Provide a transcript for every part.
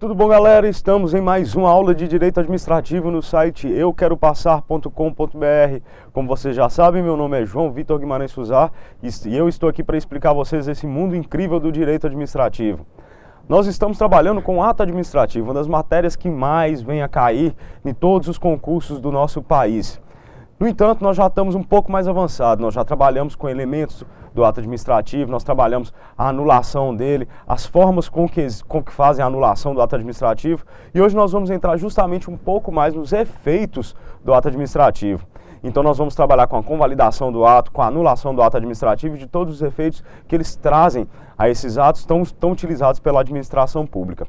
Tudo bom, galera? Estamos em mais uma aula de Direito Administrativo no site euqueropassar.com.br. Como vocês já sabem, meu nome é João Vitor Guimarães Fusar e eu estou aqui para explicar a vocês esse mundo incrível do direito administrativo. Nós estamos trabalhando com ato administrativo, uma das matérias que mais vem a cair em todos os concursos do nosso país. No entanto, nós já estamos um pouco mais avançados, nós já trabalhamos com elementos do ato administrativo, nós trabalhamos a anulação dele, as formas com que fazem a anulação do ato administrativo, e hoje nós vamos entrar justamente um pouco mais nos efeitos do ato administrativo. Então nós vamos trabalhar com a convalidação do ato, com a anulação do ato administrativo e de todos os efeitos que eles trazem a esses atos tão utilizados pela administração pública.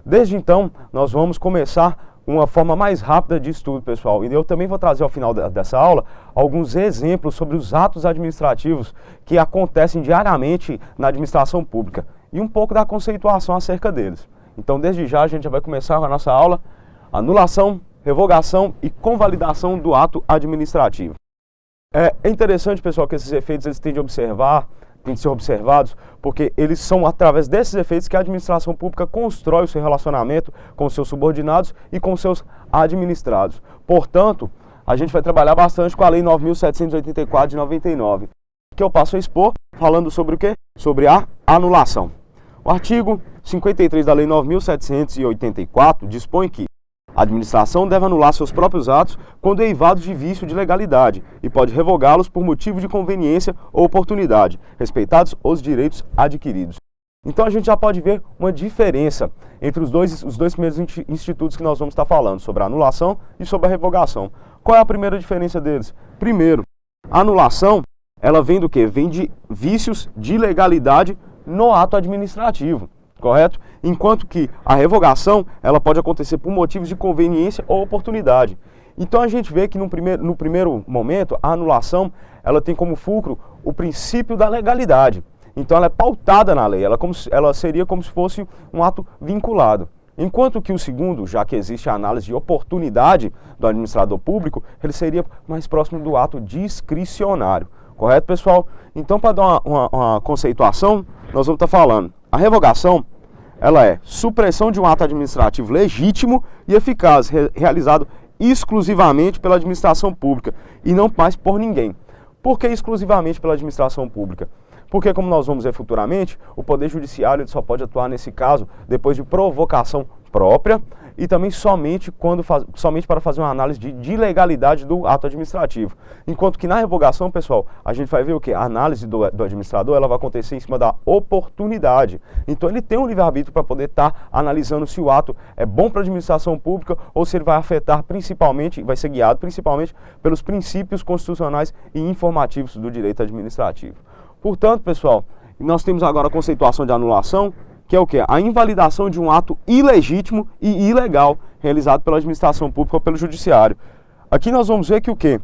Desde então, nós vamos começar uma forma mais rápida de estudo, pessoal. E eu também vou trazer ao final dessa aula alguns exemplos sobre os atos administrativos que acontecem diariamente na administração pública e um pouco da conceituação acerca deles. Então, desde já, a gente já vai começar a nossa aula: anulação, revogação e convalidação do ato administrativo. É interessante, pessoal, que esses efeitos eles têm de ser observados, porque eles são através desses efeitos que a administração pública constrói o seu relacionamento com os seus subordinados e com os seus administrados. Portanto, a gente vai trabalhar bastante com a Lei 9.784 de 99, que eu passo a expor falando sobre o quê? Sobre a anulação. O artigo 53 da Lei 9.784 dispõe que a administração deve anular seus próprios atos quando eivados de vício de legalidade e pode revogá-los por motivo de conveniência ou oportunidade, respeitados os direitos adquiridos. Então a gente já pode ver uma diferença entre os dois primeiros institutos que nós vamos estar falando, sobre a anulação e sobre a revogação. Qual é a primeira diferença deles? Primeiro, a anulação, ela vem do quê? Vem de vícios de legalidade no ato administrativo. Correto? Enquanto que a revogação, ela pode acontecer por motivos de conveniência ou oportunidade. Então a gente vê que no primeiro momento, a anulação, ela tem como fulcro o princípio da legalidade. Então ela é pautada na lei, ela seria como se fosse um ato vinculado. Enquanto que o segundo, já que existe a análise de oportunidade do administrador público, ele seria mais próximo do ato discricionário. Correto, pessoal? Então, para dar uma conceituação, nós vamos estar falando: a revogação, ela é supressão de um ato administrativo legítimo e eficaz, realizado exclusivamente pela administração pública e não mais por ninguém. Por que exclusivamente pela administração pública? Porque, como nós vamos ver futuramente, o Poder Judiciário ele só pode atuar nesse caso depois de provocação própria e também somente para fazer uma análise de ilegalidade do ato administrativo. Enquanto que na revogação, pessoal, a gente vai ver o quê? A análise do administrador ela vai acontecer em cima da oportunidade. Então ele tem um livre-arbítrio para poder estar analisando se o ato é bom para a administração pública ou se ele vai afetar principalmente, vai ser guiado principalmente pelos princípios constitucionais e informativos do direito administrativo. Portanto, pessoal, nós temos agora a conceituação de anulação, que é o quê? A invalidação de um ato ilegítimo e ilegal realizado pela administração pública ou pelo judiciário. Aqui nós vamos ver que o quê?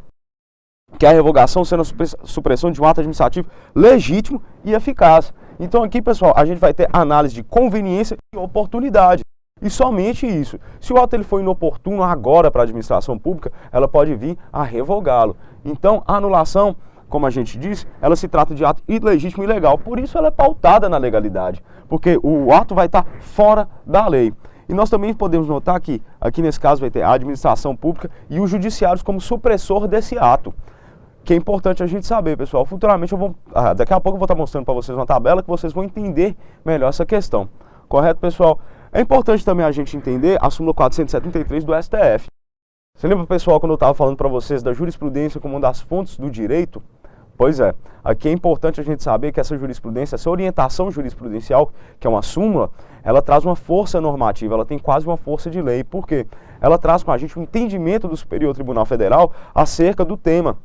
Que a revogação sendo a supressão de um ato administrativo legítimo e eficaz. Então aqui, pessoal, a gente vai ter análise de conveniência e oportunidade. E somente isso. Se o ato ele for inoportuno agora para a administração pública, ela pode vir a revogá-lo. Então, a anulação, como a gente diz, ela se trata de ato ilegítimo e ilegal. Por isso ela é pautada na legalidade, porque o ato vai estar fora da lei. E nós também podemos notar que, aqui nesse caso, vai ter a administração pública e os judiciários como supressor desse ato. Que é importante a gente saber, pessoal. Futuramente daqui a pouco eu vou estar mostrando para vocês uma tabela que vocês vão entender melhor essa questão. Correto, pessoal? É importante também a gente entender a súmula 473 do STF. Você lembra, pessoal, quando eu estava falando para vocês da jurisprudência como uma das fontes do direito? Pois é, aqui é importante a gente saber que essa jurisprudência, essa orientação jurisprudencial, que é uma súmula, ela traz uma força normativa, ela tem quase uma força de lei. Por quê? Ela traz com a gente um entendimento do Superior Tribunal Federal acerca do tema.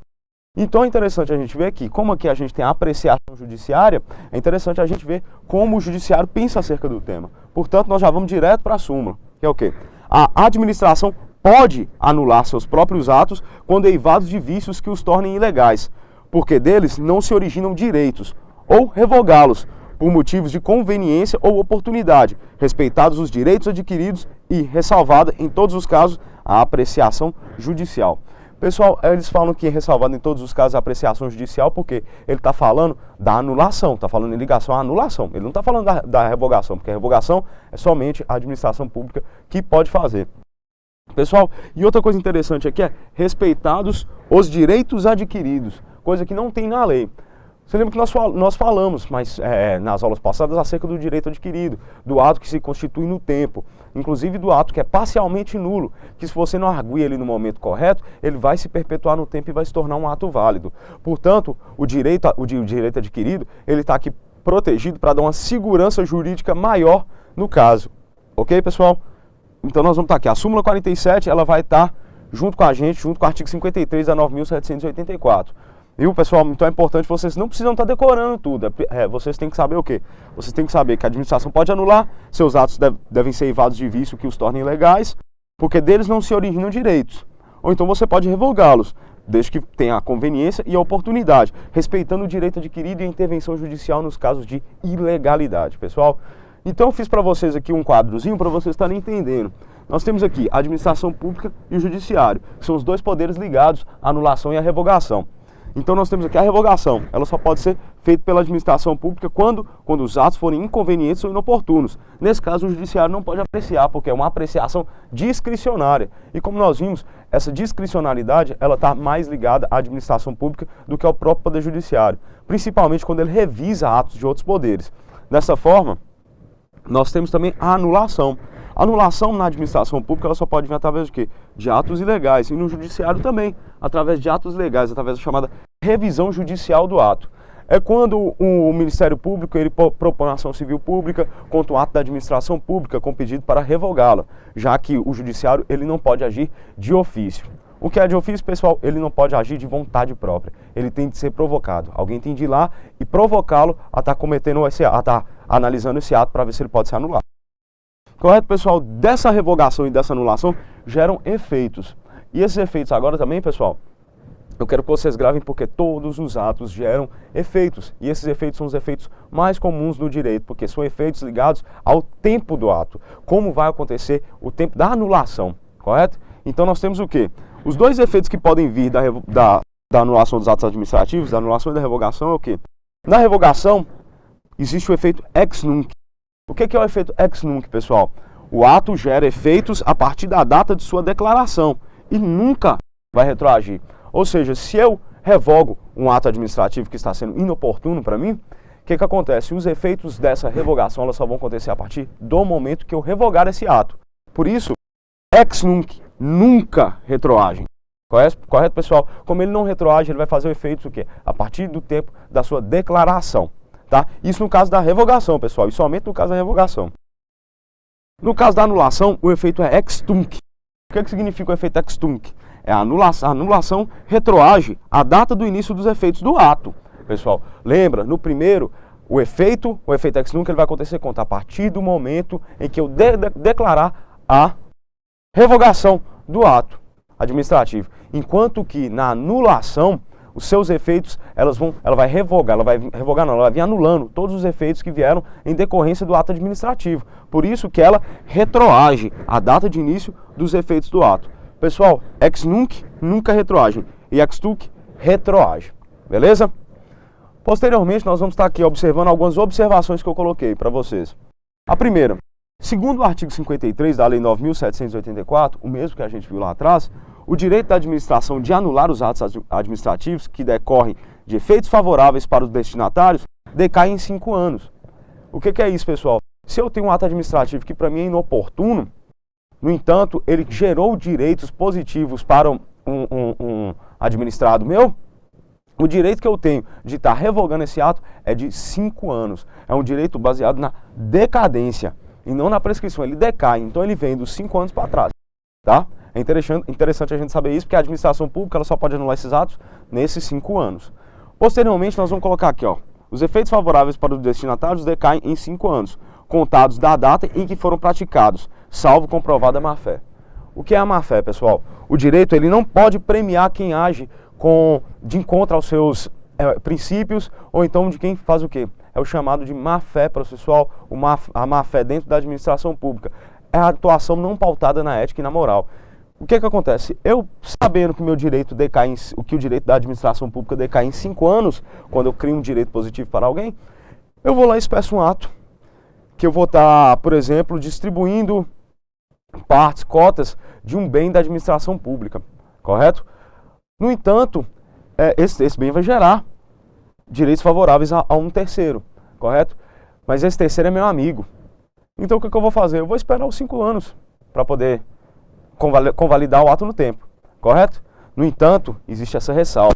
Então é interessante a gente ver aqui, como aqui a gente tem a apreciação judiciária, é interessante a gente ver como o judiciário pensa acerca do tema. Portanto, nós já vamos direto para a súmula, que é o quê? A administração pode anular seus próprios atos quando eivados de vícios que os tornem ilegais, porque deles não se originam direitos, ou revogá-los por motivos de conveniência ou oportunidade, respeitados os direitos adquiridos e ressalvada, em todos os casos, a apreciação judicial. Pessoal, eles falam que é ressalvado em todos os casos a apreciação judicial, porque ele está falando da anulação, está falando em ligação à anulação. Ele não está falando da revogação, porque a revogação é somente a administração pública que pode fazer. Pessoal, e outra coisa interessante aqui é respeitados os direitos adquiridos, coisa que não tem na lei. Você lembra que nós falamos nas aulas passadas acerca do direito adquirido, do ato que se constitui no tempo, inclusive do ato que é parcialmente nulo, que se você não arguir ele no momento correto, ele vai se perpetuar no tempo e vai se tornar um ato válido. Portanto, o direito adquirido, ele está aqui protegido para dar uma segurança jurídica maior no caso. Ok, pessoal? Então nós vamos estar aqui. A súmula 47, ela vai estar junto com a gente, junto com o artigo 53 da 9.784. Viu, pessoal? Então é importante, vocês não precisam estar decorando tudo. Vocês têm que saber o quê? Vocês têm que saber que a administração pode anular, seus atos devem ser eivados de vício que os tornem ilegais, porque deles não se originam direitos. Ou então você pode revogá-los, desde que tenha a conveniência e a oportunidade, respeitando o direito adquirido e a intervenção judicial nos casos de ilegalidade, pessoal. Então eu fiz para vocês aqui um quadrozinho para vocês estarem entendendo. Nós temos aqui a administração pública e o judiciário, que são os dois poderes ligados à anulação e à revogação. Então nós temos aqui a revogação, ela só pode ser feita pela administração pública quando os atos forem inconvenientes ou inoportunos. Nesse caso o judiciário não pode apreciar, porque é uma apreciação discricionária. E como nós vimos, essa discricionalidade ela está mais ligada à administração pública do que ao próprio poder judiciário, principalmente quando ele revisa atos de outros poderes. Dessa forma, nós temos também a anulação. A anulação na administração pública ela só pode vir através de quê? De atos ilegais. E no judiciário também, através de atos legais, através da chamada revisão judicial do ato. É quando o Ministério Público ele propõe uma ação civil pública contra o ato da administração pública com pedido para revogá-la, já que o judiciário ele não pode agir de ofício. O que é de ofício, pessoal? Ele não pode agir de vontade própria. Ele tem de ser provocado. Alguém tem de ir lá e provocá-lo a estar cometendo esse ato, a estar analisando esse ato para ver se ele pode ser anulado. Correto, pessoal? Dessa revogação e dessa anulação geram efeitos. E esses efeitos agora também, pessoal, eu quero que vocês gravem porque todos os atos geram efeitos. E esses efeitos são os efeitos mais comuns no direito, porque são efeitos ligados ao tempo do ato. Como vai acontecer o tempo da anulação, correto? Então nós temos o quê? Os dois efeitos que podem vir da anulação dos atos administrativos, da anulação e da revogação é o quê? Na revogação, existe o efeito ex nunc. O que é o efeito ex nunc, pessoal? O ato gera efeitos a partir da data de sua declaração e nunca vai retroagir. Ou seja, se eu revogo um ato administrativo que está sendo inoportuno para mim, o que acontece? Os efeitos dessa revogação elas só vão acontecer a partir do momento que eu revogar esse ato. Por isso, ex nunc, nunca retroagem. Correto, pessoal? Como ele não retroage, ele vai fazer o efeito o quê? A partir do tempo da sua declaração. Tá? Isso no caso da revogação, pessoal, e somente no caso da revogação. No caso da anulação, o efeito é ex tunc. O que significa o efeito ex tunc? É a anulação retroage a data do início dos efeitos do ato. Pessoal, lembra, no primeiro, o efeito ex nunc ele vai acontecer quando? A partir do momento em que eu declarar a revogação do ato administrativo. Enquanto que na anulação, os seus efeitos, ela vai vir anulando todos os efeitos que vieram em decorrência do ato administrativo. Por isso que ela retroage a data de início dos efeitos do ato. Pessoal, ex nunc, nunca retroage. E ex tunc, retroage. Beleza? Posteriormente, nós vamos estar aqui observando algumas observações que eu coloquei para vocês. A primeira, segundo o artigo 53 da Lei 9.784, o mesmo que a gente viu lá atrás, o direito da administração de anular os atos administrativos que decorrem de efeitos favoráveis para os destinatários decai em 5 anos. O que é isso, pessoal? Se eu tenho um ato administrativo que para mim é inoportuno, no entanto, ele gerou direitos positivos para um administrado meu, o direito que eu tenho de estar revogando esse ato é de 5 anos. É um direito baseado na decadência e não na prescrição. Ele decai, então ele vem dos 5 anos para trás, tá? É interessante a gente saber isso, porque a administração pública ela só pode anular esses atos nesses 5 anos. Posteriormente, nós vamos colocar aqui, ó, os efeitos favoráveis para os destinatários decaem em 5 anos, contados da data em que foram praticados, salvo comprovada má-fé. O que é a má-fé, pessoal? O direito ele não pode premiar quem age de encontro aos seus princípios, ou então de quem faz o quê? É o chamado de má-fé processual, a má-fé dentro da administração pública. É a atuação não pautada na ética e na moral. o que acontece? Eu, sabendo que o meu direito decai, que o direito da administração pública decai em 5 anos, quando eu crio um direito positivo para alguém, eu vou lá e peço um ato, que eu vou estar, por exemplo, distribuindo partes, cotas de um bem da administração pública, correto? No entanto, esse bem vai gerar direitos favoráveis a um terceiro, correto? Mas esse terceiro é meu amigo. Então o que eu vou fazer? Eu vou esperar os 5 anos para poder convalidar o ato no tempo, correto? No entanto, existe essa ressalva.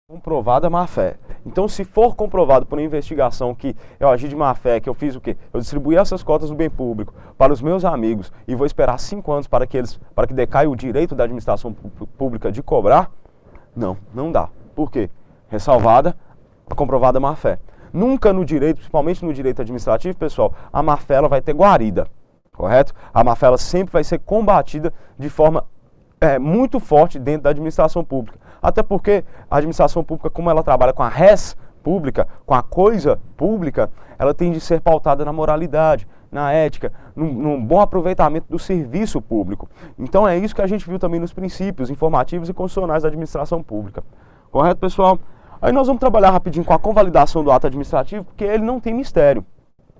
Comprovada má-fé. Então, se for comprovado por uma investigação que eu agi de má-fé, que eu fiz o quê? Eu distribuí essas cotas do bem público para os meus amigos e vou esperar 5 anos para que decaia o direito da administração pública de cobrar? Não dá. Por quê? Ressalvada a comprovada má-fé. Nunca no direito, principalmente no direito administrativo, pessoal, a má-fé ela vai ter guarida, correto? A má-fé ela sempre vai ser combatida de forma muito forte dentro da administração pública. Até porque a administração pública, como ela trabalha com a res pública, com a coisa pública, ela tem de ser pautada na moralidade, na ética, num bom aproveitamento do serviço público. Então é isso que a gente viu também nos princípios informativos e constitucionais da administração pública. Correto, pessoal? Aí nós vamos trabalhar rapidinho com a convalidação do ato administrativo, porque ele não tem mistério,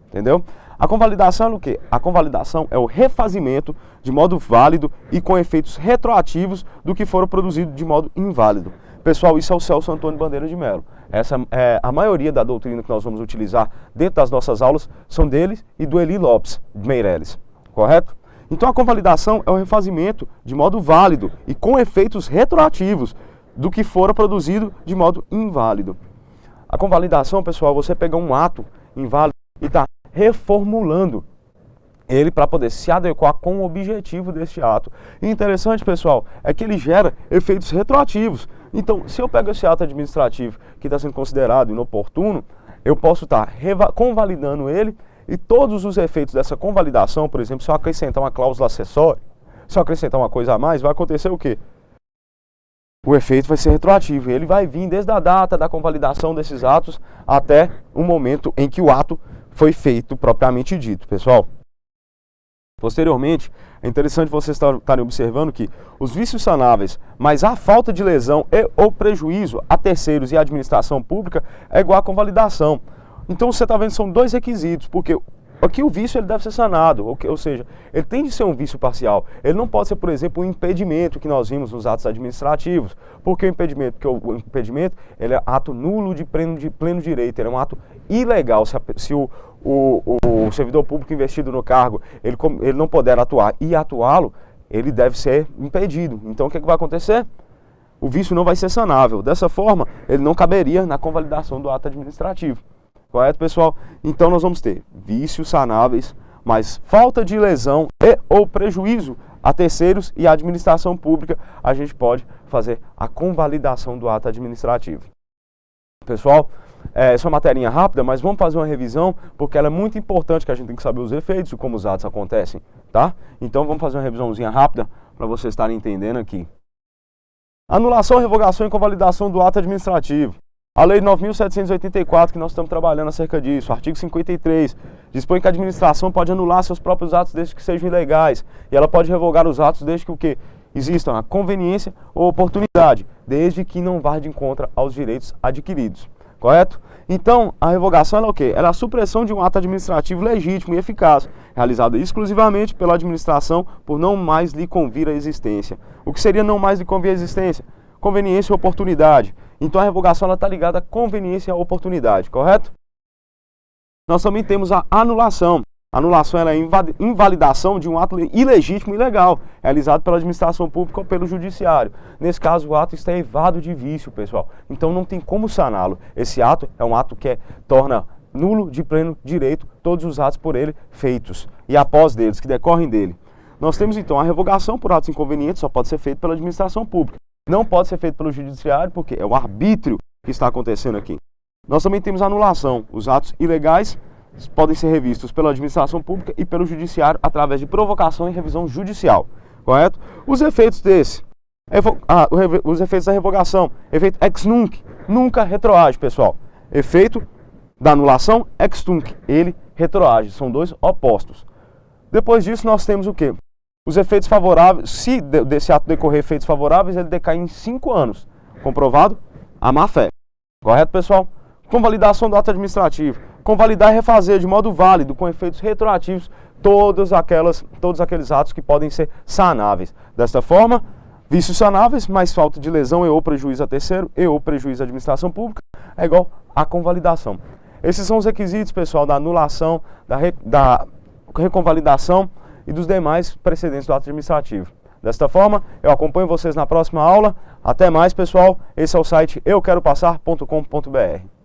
entendeu? A convalidação é o quê? A convalidação é o refazimento de modo válido e com efeitos retroativos do que foram produzido de modo inválido. Pessoal, isso é o Celso Antônio Bandeira de Mello. Essa é a maioria da doutrina que nós vamos utilizar dentro das nossas aulas, são dele e do Eli Lopes Meireles, correto? Então a convalidação é o refazimento de modo válido e com efeitos retroativos do que fora produzido de modo inválido. A convalidação, pessoal, você pegar um ato inválido e está reformulando ele para poder se adequar com o objetivo deste ato. E interessante, pessoal, é que ele gera efeitos retroativos. Então, se eu pego esse ato administrativo que está sendo considerado inoportuno, eu posso estar convalidando ele e todos os efeitos dessa convalidação, por exemplo, se eu acrescentar uma cláusula acessória, se eu acrescentar uma coisa a mais, vai acontecer o quê? O efeito vai ser retroativo, ele vai vir desde a data da convalidação desses atos até o momento em que o ato foi feito propriamente dito, pessoal. Posteriormente, é interessante vocês estarem observando que os vícios sanáveis, mas a falta de lesão e ou prejuízo a terceiros e à administração pública é igual à convalidação. Então você está vendo que são 2 requisitos, porque aqui o vício ele deve ser sanado, ou seja, ele tem de ser um vício parcial. Ele não pode ser, por exemplo, um impedimento que nós vimos nos atos administrativos. Por que o impedimento? Porque o impedimento ele é ato nulo de pleno direito, ele é um ato ilegal. Se o servidor público investido no cargo ele não puder atuar e atuá-lo, ele deve ser impedido. Então o que vai acontecer? O vício não vai ser sanável. Dessa forma, ele não caberia na convalidação do ato administrativo. Correto, pessoal? Então nós vamos ter vícios sanáveis, mas falta de lesão e ou prejuízo a terceiros e à administração pública, a gente pode fazer a convalidação do ato administrativo. Pessoal, essa é uma materinha rápida, mas vamos fazer uma revisão, porque ela é muito importante, que a gente tem que saber os efeitos e como os atos acontecem, tá? Então vamos fazer uma revisãozinha rápida para vocês estarem entendendo aqui. Anulação, revogação e convalidação do ato administrativo. A Lei 9.784, que nós estamos trabalhando acerca disso, artigo 53, dispõe que a administração pode anular seus próprios atos desde que sejam ilegais, e ela pode revogar os atos desde que o quê? Existam a conveniência ou oportunidade, desde que não vá de encontro aos direitos adquiridos, correto? Então, a revogação ela é o quê? Ela é a supressão de um ato administrativo legítimo e eficaz, realizado exclusivamente pela administração por não mais lhe convir a existência. O que seria não mais lhe convir a existência? Conveniência ou oportunidade. Então a revogação está ligada à conveniência e à oportunidade, correto? Nós também temos a anulação. A anulação ela é a invalidação de um ato ilegítimo e ilegal, realizado pela administração pública ou pelo judiciário. Nesse caso, o ato está evado de vício, pessoal. Então não tem como saná-lo. Esse ato é um ato que torna nulo de pleno direito todos os atos por ele feitos e após deles, que decorrem dele. Nós temos então a revogação por atos inconvenientes, só pode ser feito pela administração pública. Não pode ser feito pelo judiciário, porque é o arbítrio que está acontecendo aqui. Nós também temos a anulação. Os atos ilegais podem ser revistos pela administração pública e pelo judiciário através de provocação e revisão judicial, correto? Os efeitos os efeitos da revogação, efeito ex nunc, nunca retroage, pessoal. Efeito da anulação, ex tunc, ele retroage, são 2 opostos. Depois disso nós temos o quê? os efeitos favoráveis, se desse ato decorrer efeitos favoráveis, ele decai em 5 anos. Comprovado? A má-fé. Correto, pessoal? Convalidação do ato administrativo. Convalidar e refazer de modo válido, com efeitos retroativos, todos aqueles atos que podem ser sanáveis. Desta forma, vícios sanáveis, mais falta de lesão e ou prejuízo a terceiro e ou prejuízo à administração pública, é igual a convalidação. Esses são os requisitos, pessoal, da anulação, da reconvalidação e dos demais precedentes do ato administrativo. Desta forma, eu acompanho vocês na próxima aula. Até mais, pessoal. Esse é o site euqueropassar.com.br.